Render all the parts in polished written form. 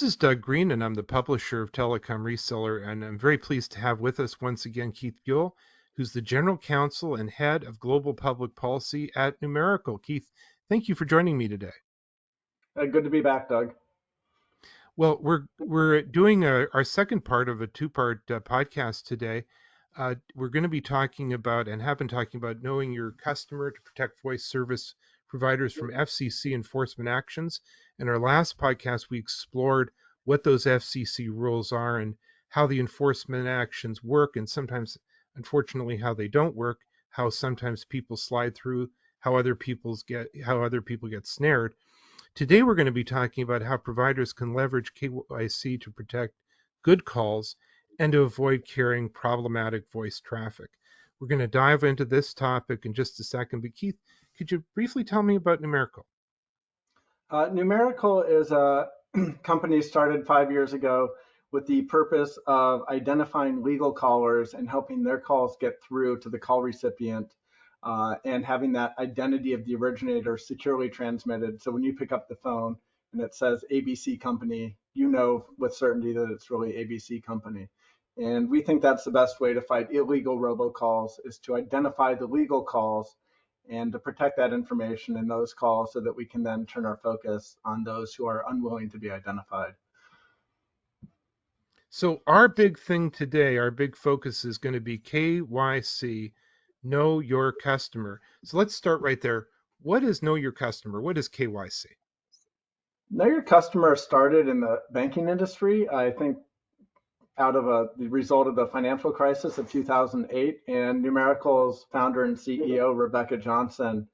This is Doug Green, and I'm the publisher of Telecom Reseller, and I'm very pleased to have with us once again Keith Buell, who's the General Counsel and Head of Global Public Policy at Numeracle. Keith, thank you for joining me today. Good to be back, Doug. Well, we're doing our second part of a two-part podcast today. We're going to be talking about, and have been talking about, knowing your customer to protect voice service providers from FCC enforcement actions. In our last podcast, we explored what those FCC rules are and how the enforcement actions work, and sometimes, unfortunately, how they don't work, how sometimes people slide through, how other people get snared. Today, we're going to be talking about how providers can leverage KYC to protect good calls and to avoid carrying problematic voice traffic. We're going to dive into this topic in just a second, but Keith, could you briefly tell me about Numeracle? Numeracle is a company started 5 years ago with the purpose of identifying legal callers and helping their calls get through to the call recipient and having that identity of the originator securely transmitted. So when you pick up the phone and it says ABC Company, you know with certainty that it's really ABC Company. And we think that's the best way to fight illegal robocalls, is to identify the legal calls and to protect that information in those calls so that we can then turn our focus on those who are unwilling to be identified. So our big thing today, our big focus is going to be KYC, know your customer. So let's start right there. What is know your customer? What is KYC? Know your customer started in the banking industry, I think, out of the result of the financial crisis of 2008, and Numeracle's founder and CEO, Rebecca Johnson,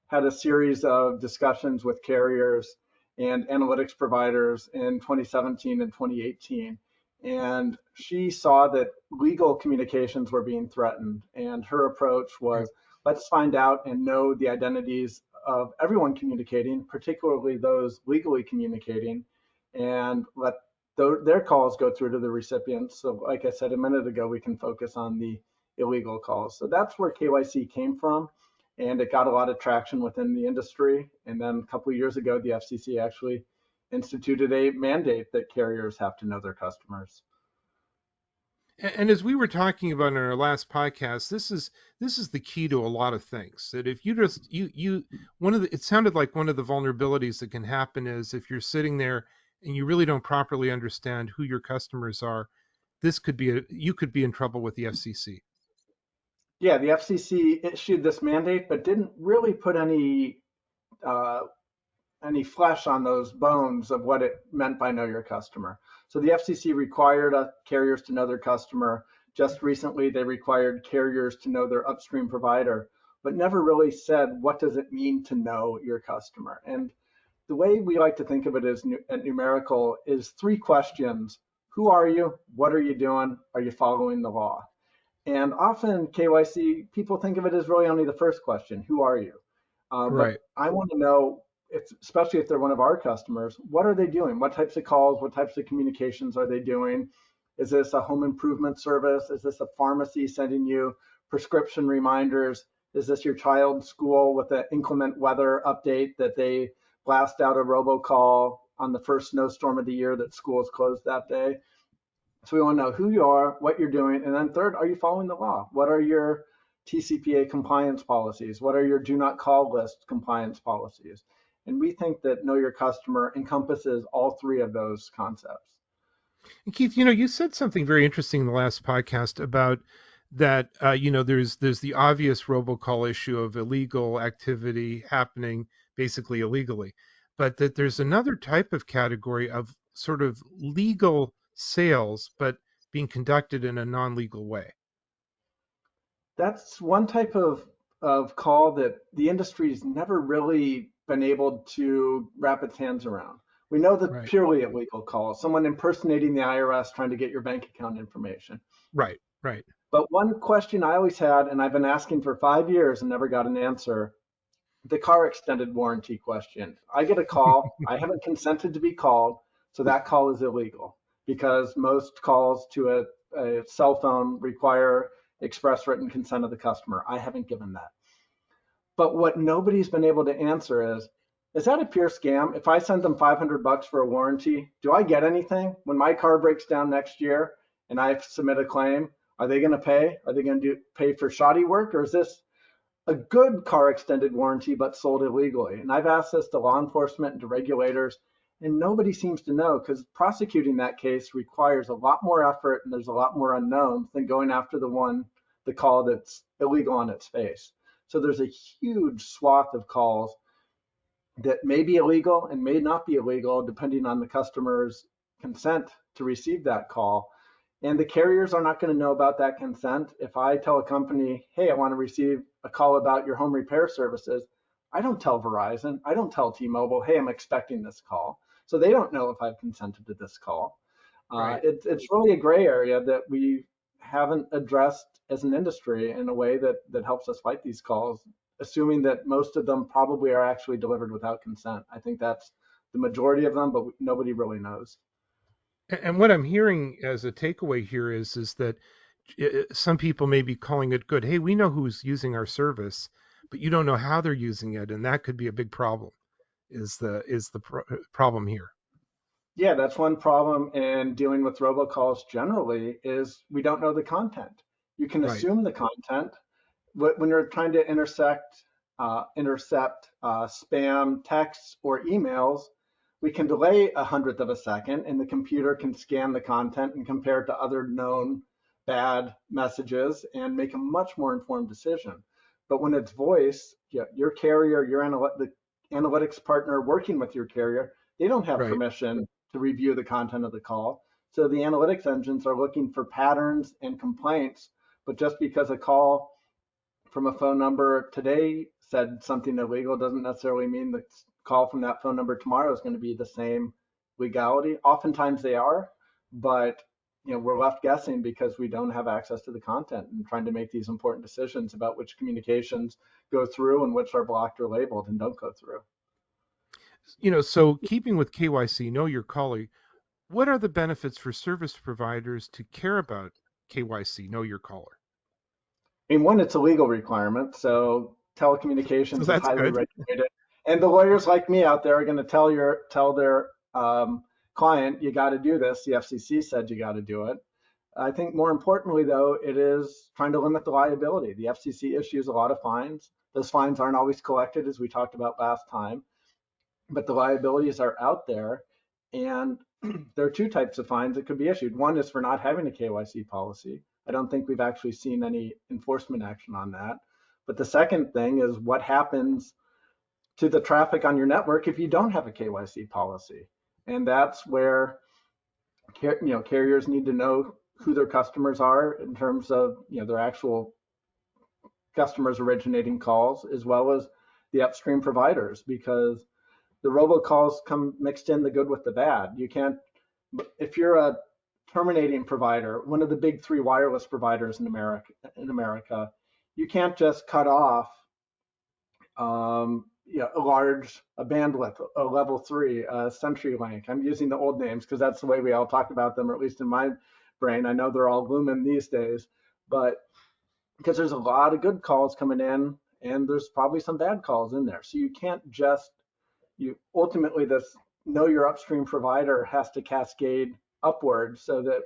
had a series of discussions with carriers and analytics providers in 2017 and 2018. And she saw that legal communications were being threatened. And her approach was, let's find out and know the identities of everyone communicating, particularly those legally communicating, and let their calls go through to the recipients. So like I said a minute ago, we can focus on the illegal calls. So that's where KYC came from. And it got a lot of traction within the industry. And then a couple of years ago, the FCC actually instituted a mandate that carriers have to know their customers. And as we were talking about in our last podcast, this is the key to a lot of things. That if you just it sounded like one of the vulnerabilities that can happen is if you're sitting there and you really don't properly understand who your customers are, you could be in trouble with the FCC. Yeah, the FCC issued this mandate, but didn't really put any flesh on those bones of what it meant by know your customer. So the FCC required carriers to know their customer. Just recently, they required carriers to know their upstream provider, but never really said, what does it mean to know your customer? And the way we like to think of it at Numeracle is three questions. Who are you? What are you doing? Are you following the law? And often KYC, people think of it as really only the first question, who are you? Right. But I want to know, especially if they're one of our customers, what are they doing? What types of calls, what types of communications are they doing? Is this a home improvement service? Is this a pharmacy sending you prescription reminders? Is this your child's school with an inclement weather update that they blast out a robocall on the first snowstorm of the year that school is closed that day? So we want to know who you are, what you're doing, and then third, are you following the law? What are your TCPA compliance policies? What are your do not call list compliance policies? And we think that know your customer encompasses all three of those concepts. And Keith, you said something very interesting in the last podcast about that, there's the obvious robocall issue of illegal activity happening basically illegally, but that there's another type of category of sort of legal sales, but being conducted in a non-legal way. That's one type of call that the industry's never really been able to wrap its hands around. We know the purely illegal call, someone impersonating the IRS trying to get your bank account information. Right. But one question I always had, and I've been asking for 5 years and never got an answer, the car extended warranty question. I get a call, I haven't consented to be called, so that call is illegal because most calls to a cell phone require express written consent of the customer. I haven't given that. But what nobody's been able to answer is, Is that a pure scam? If I send them $500 for a warranty, do I get anything? When my car breaks down next year and I submit a claim, are they going to pay? Are they going to pay for shoddy work, or is this a good car extended warranty but sold illegally? And I've asked this to law enforcement and to regulators, and nobody seems to know, because prosecuting that case requires a lot more effort and there's a lot more unknowns than going after the call that's illegal on its face. So there's a huge swath of calls that may be illegal and may not be illegal depending on the customer's consent to receive that call. And the carriers are not going to know about that consent. If I tell a company, hey, I want to receive a call about your home repair services, I don't tell Verizon, I don't tell T-Mobile, hey, I'm expecting this call. So they don't know if I've consented to this call. Right. It's really a gray area that we haven't addressed as an industry in a way that helps us fight these calls, assuming that most of them probably are actually delivered without consent. I think that's the majority of them, but nobody really knows. And what I'm hearing as a takeaway here is that some people may be calling it good. Hey, we know who's using our service, but you don't know how they're using it, and that could be a big problem. Is the problem here? Yeah, that's one problem in dealing with robocalls generally is we don't know the content. You can Right. assume the content when you're trying to intercept spam texts or emails. We can delay a hundredth of a second, and the computer can scan the content and compare it to other known bad messages and make a much more informed decision. But when it's voice, your carrier, the analytics partner working with your carrier, they don't have Right. permission to review the content of the call. So the analytics engines are looking for patterns and complaints, but just because a call from a phone number today said something illegal doesn't necessarily mean the call from that phone number tomorrow is going to be the same legality. Oftentimes they are, but we're left guessing because we don't have access to the content and trying to make these important decisions about which communications go through and which are blocked or labeled and don't go through. So keeping with KYC, know your caller, what are the benefits for service providers to care about KYC, know your caller? I mean, one, it's a legal requirement, so So telecommunications is that's highly good. regulated, and the lawyers like me out there are going to tell their client, you got to do this. The FCC said you got to do it. I think more importantly, though, it is trying to limit the liability. The FCC issues a lot of fines. Those fines aren't always collected, as we talked about last time, but the liabilities are out there. And there are two types of fines that could be issued. One is for not having a KYC policy. I don't think we've actually seen any enforcement action on that. But the second thing is what happens to the traffic on your network if you don't have a KYC policy. And that's where carriers need to know who their customers are in terms of their actual customers originating calls, as well as the upstream providers, because the robocalls come mixed in the good with the bad. You can't, if you're a terminating provider, one of the big three wireless providers in America, you can't just cut off a bandwidth, a level three, a CenturyLink. I'm using the old names because that's the way we all talk about them, or at least in my brain. I know they're all Lumen these days, but because there's a lot of good calls coming in and there's probably some bad calls in there. So you can't just, you ultimately, this know your upstream provider has to cascade upward so that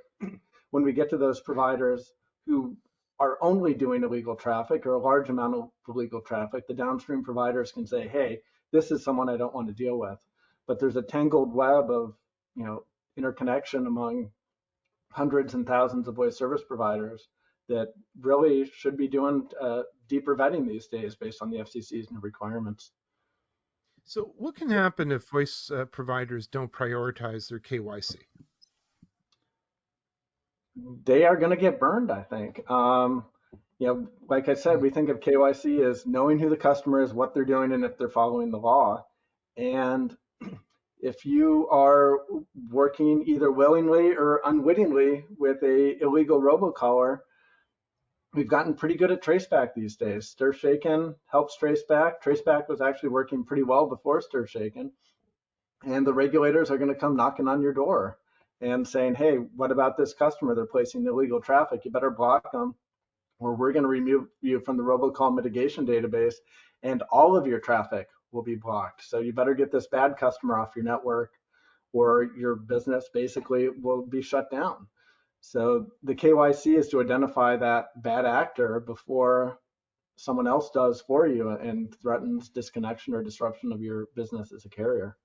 when we get to those providers who are only doing illegal traffic or a large amount of illegal traffic, the downstream providers can say, hey, this is someone I don't want to deal with. But there's a tangled web of, interconnection among hundreds and thousands of voice service providers that really should be doing deeper vetting these days based on the FCC's new requirements. So what can happen if voice providers don't prioritize their KYC? They are going to get burned, I think. Like I said, we think of KYC as knowing who the customer is, what they're doing, and if they're following the law. And if you are working either willingly or unwittingly with a illegal robocaller, we've gotten pretty good at traceback these days. StirShaken helps traceback. Traceback was actually working pretty well before StirShaken. And the regulators are going to come knocking on your door and saying, hey, what about this customer? They're placing illegal traffic. You better block them, or we're going to remove you from the robocall mitigation database, and all of your traffic will be blocked. So you better get this bad customer off your network, or your business basically will be shut down. So the KYC is to identify that bad actor before someone else does for you and threatens disconnection or disruption of your business as a carrier.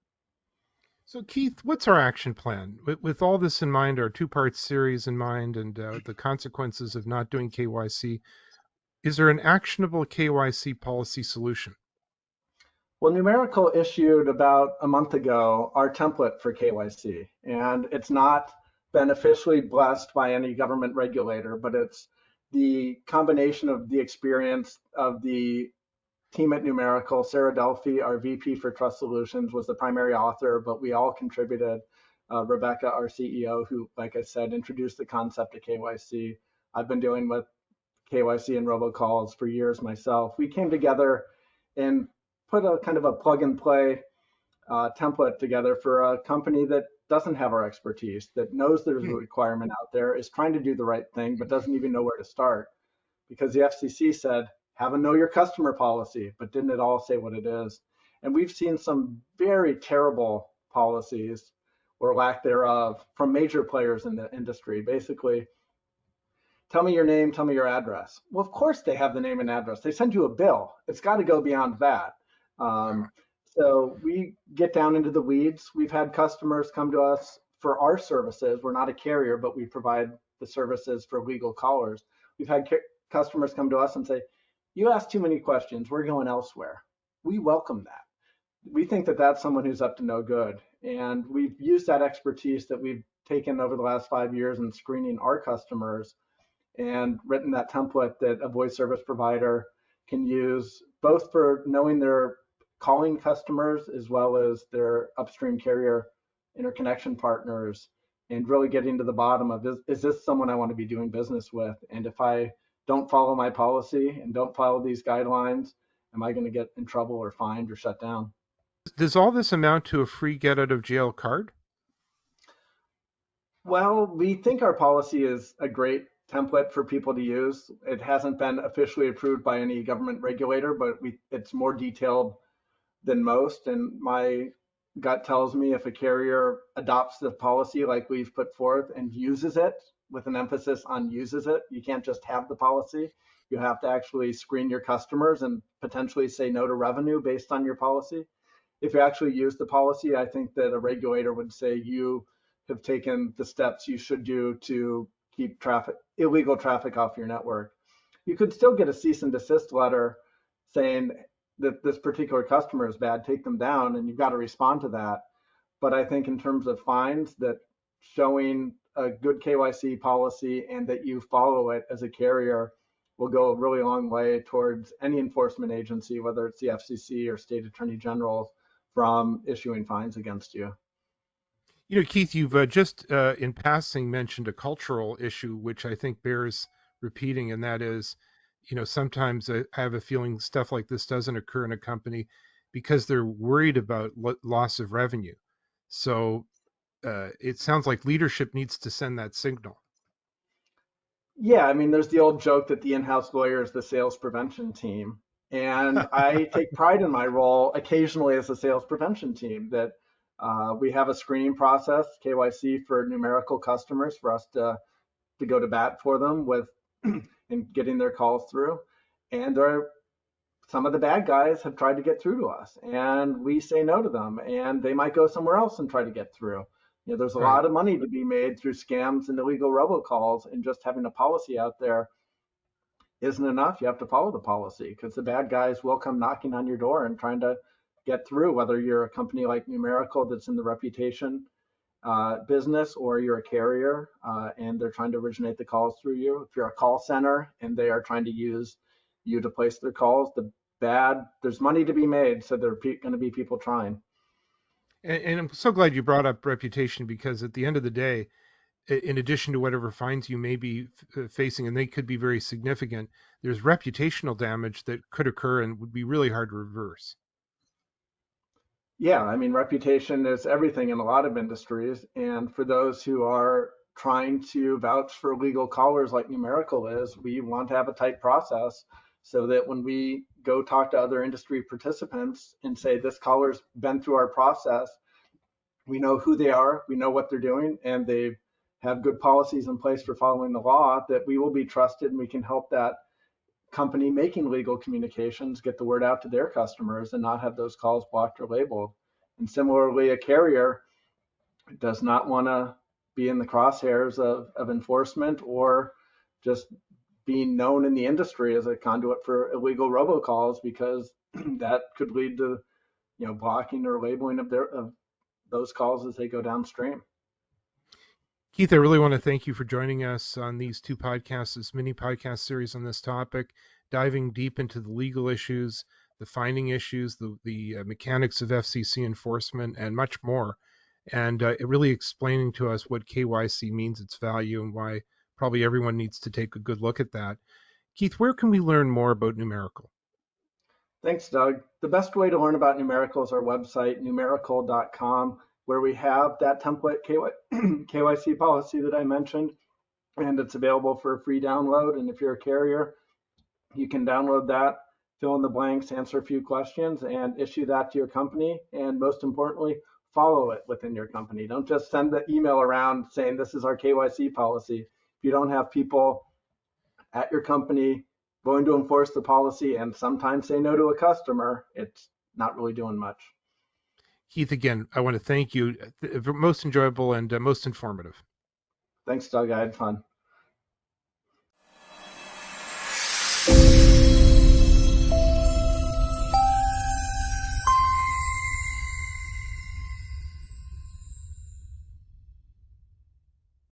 So, Keith, what's our action plan? With all this in mind, our two-part series in mind, and the consequences of not doing KYC, is there an actionable KYC policy solution? Well, Numerical issued about a month ago our template for KYC, and it's not been officially blessed by any government regulator, but it's the combination of the experience of the team at Numerical. Sarah Delphi, our VP for Trust Solutions, was the primary author, but we all contributed. Rebecca, our CEO, who, like I said, introduced the concept of KYC. I've been dealing with KYC and robocalls for years myself. We came together and put a kind of a plug and play template together for a company that doesn't have our expertise, that knows there's a Hmm. requirement out there, is trying to do the right thing, but doesn't even know where to start. Because the FCC said, have a know your customer policy, but didn't at all say what it is. And we've seen some very terrible policies or lack thereof from major players in the industry. Basically, tell me your name, tell me your address. Well, of course they have the name and address. They send you a bill. It's got to go beyond that. Um, so we get down into the weeds. We've had customers come to us for our services. We're not a carrier, but we provide the services for legal callers. We've had customers come to us and say, you ask too many questions. We're going elsewhere. We welcome that. We think that that's someone who's up to no good. And we've used that expertise that we've taken over the last 5 years in screening our customers and written that template that a voice service provider can use both for knowing their calling customers as well as their upstream carrier interconnection partners, and really getting to the bottom of is this someone I want to be doing business with? And if I don't follow my policy and don't follow these guidelines, am I going to get in trouble or fined or shut down? Does all this amount to a free get out of jail card? Well, we think our policy is a great template for people to use. It hasn't been officially approved by any government regulator, but it's more detailed than most. And my gut tells me if a carrier adopts the policy like we've put forth and uses it, with an emphasis on uses it, you can't just have the policy. You have to actually screen your customers and potentially say no to revenue based on your policy. If you actually use the policy, I think that a regulator would say you have taken the steps you should do to keep illegal traffic off your network. You could still get a cease and desist letter saying that this particular customer is bad, take them down, and you've got to respond to that. But I think in terms of fines, that showing a good KYC policy and that you follow it as a carrier will go a really long way towards any enforcement agency, whether it's the FCC or state attorney generals, from issuing fines against you. You know, Keith, you've just in passing mentioned a cultural issue, which I think bears repeating, and that is, sometimes I have a feeling stuff like this doesn't occur in a company because they're worried about loss of revenue. So it sounds like leadership needs to send that signal. Yeah, I mean, there's the old joke that the in-house lawyer is the sales prevention team. And I take pride in my role occasionally as a sales prevention team that we have a screening process, KYC for Numerical customers for us to go to bat for them with and getting their calls through. And there are some of the bad guys have tried to get through to us and we say no to them and they might go somewhere else and try to get through. There's a Right. lot of money to be made through scams and illegal robocalls, and just having a policy out there isn't enough. You have to follow the policy because the bad guys will come knocking on your door and trying to get through, whether you're a company like Numerical that's in the reputation business or you're a carrier and they're trying to originate the calls through you. If you're a call center and they are trying to use you to place their calls, there's money to be made. So there are going to be people trying. And I'm so glad you brought up reputation because at the end of the day, in addition to whatever fines you may be facing, and they could be very significant, there's reputational damage that could occur and would be really hard to reverse. Yeah, I mean, reputation is everything in a lot of industries. And for those who are trying to vouch for legal callers like Numerical is, we want to have a tight process so that when we go talk to other industry participants and say, this caller's been through our process. We know who they are, we know what they're doing, and they have good policies in place for following the law, that we will be trusted and we can help that company making legal communications get the word out to their customers and not have those calls blocked or labeled. And similarly, a carrier does not want to be in the crosshairs of enforcement or just being known in the industry as a conduit for illegal robocalls, because that could lead to blocking or labeling of those calls as they go downstream. Keith, I really want to thank you for joining us on these two podcasts, this mini podcast series on this topic, diving deep into the legal issues, the finding issues, the mechanics of FCC enforcement, and much more. And really explaining to us what KYC means, its value, and why probably everyone needs to take a good look at that. Keith, where can we learn more about Numeracle? Thanks, Doug. The best way to learn about Numeracle is our website, numeracle.com, where we have that template KYC policy that I mentioned, and it's available for a free download. And if you're a carrier, you can download that, fill in the blanks, answer a few questions, and issue that to your company. And most importantly, follow it within your company. Don't just send the email around saying this is our KYC policy. If you don't have people at your company going to enforce the policy and sometimes say no to a customer, it's not really doing much. Keith, again, I want to thank you. Most enjoyable and most informative. Thanks, Doug. I had fun.